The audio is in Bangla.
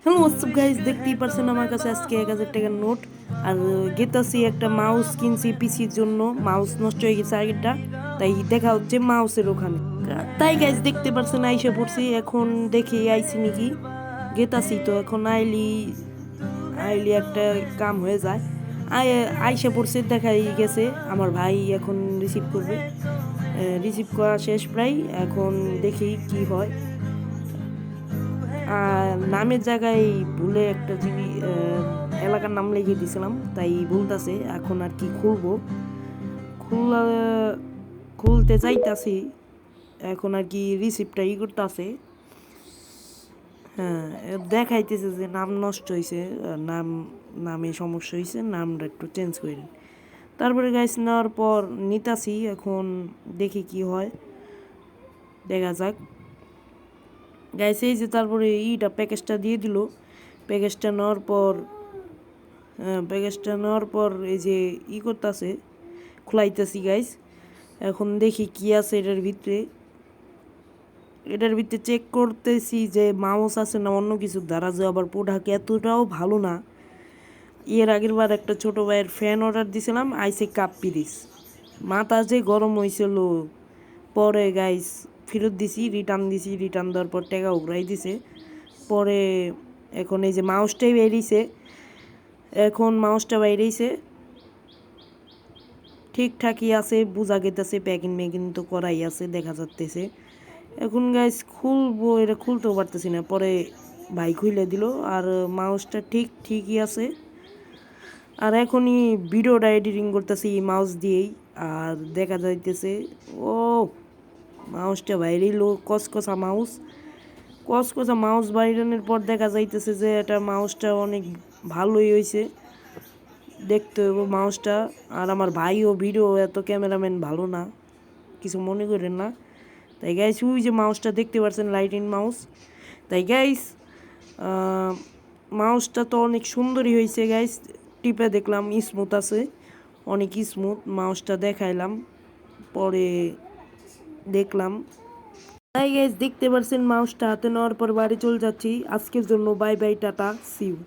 হ্যালো হোয়াটসঅ্যাপ গাইস, দেখতেই পারছেন আমার কাছে আজকে 1000 টাকার নোট। আর গেতাছি একটা মাউস কিনছি পিসির জন্য। মাউস নষ্ট হয়ে গেছে আগেরটা, তাই দেখা হচ্ছে মাউসের ওখানে। তাই গাইস দেখতে পারছেন আইসা পড়ছি। এখন দেখি আইসি নাকি। গেতাছি তো এখন আইলি আইলি একটা কাম হয়ে যায়। আইসা পড়ছে, দেখাই গেছে আমার ভাই এখন রিসিভ করবে। রিসিভ করা শেষ প্রায়, এখন দেখি কি হয়। নামের জায়গায় ভুলে একটা জিনিস এলাকার নাম লিখে দিয়েছিলাম, তাই ভুলতাছে। এখন আর কি খুলবো, খুললা খুলতে চাইতাছি। এখন আর কি রিসিপ্টটা করতেছে। হ্যাঁ, দেখাইতেছে যে নাম নষ্ট হয়েছে, নামে সমস্যা হয়েছে, নামটা একটু চেঞ্জ করে দিন। তারপরে গাইস নেওয়ার পর নিতাছি, এখন দেখি কি হয়, দেখা যাক। গাইস এই যে তারপরে প্যাকেজটা দিয়ে দিল। প্যাকেজটা নেওয়ার পর এই যে করতেছে, খোলাইতেছি গাইস। এখন দেখি কি আছে এটার ভিতরে চেক করতেছি যে মাউস আছে না অন্য কিছু দ্বারা। যে আবার প্রোডাক্ট এতটাও ভালো না। এর আগের বার একটা ছোট ভাইয়ের ফ্যান অর্ডার দিয়েছিলাম, আইসে কাপ পিরিস, মাথা যে গরম হয়েছিল। পরে গাইস ফেরত দিছি, রিটার্ন দেওয়ার পর টাকা উগড়াই দিছে। পরে এখন এই যে মাউসটা বাইরেছে, ঠিকঠাকই আছে, বোঝা গেতেছে। প্যাকিং তো করাই আছে, দেখা যাচ্ছে। এখন গাইস খুলবো, এটা খুলতেও পারতেছি না। পরে ভাই খুলে দিল, আর মাউসটা ঠিকই আছে। আর এখনই ভিডিওটা এডিটিং করতেছি মাউস দিয়েই, আর দেখা যাইতেছে ও মাউসটা বাইরেই কসকসা মাউস বাইরানোর পর দেখা যাইতেছে যে এটা মাউসটা অনেক ভালোই হয়েছে দেখতে হবে মাউসটা। আর আমার ভাইও ভিডিও এত ক্যামেরাম্যান ভালো না, কিছু মনে করেন না। তাই গাইস ওই যে মাউসটা দেখতে পাচ্ছেন, লাইটিং মাউস। তাই গাইস মাউসটা তো অনেক সুন্দরই হয়েছে গাইস। টিপে দেখলাম স্মুথ আছে, অনেক স্মুথ। মাউসটা দেখাইলাম, পরে দেখলাম। তাই গাইস দেখতে পাচ্ছেন মাউসটা হাতে নেওয়ার পর বাড়ি চলে যাচ্ছি। আজকের জন্য bye bye, tata, see you.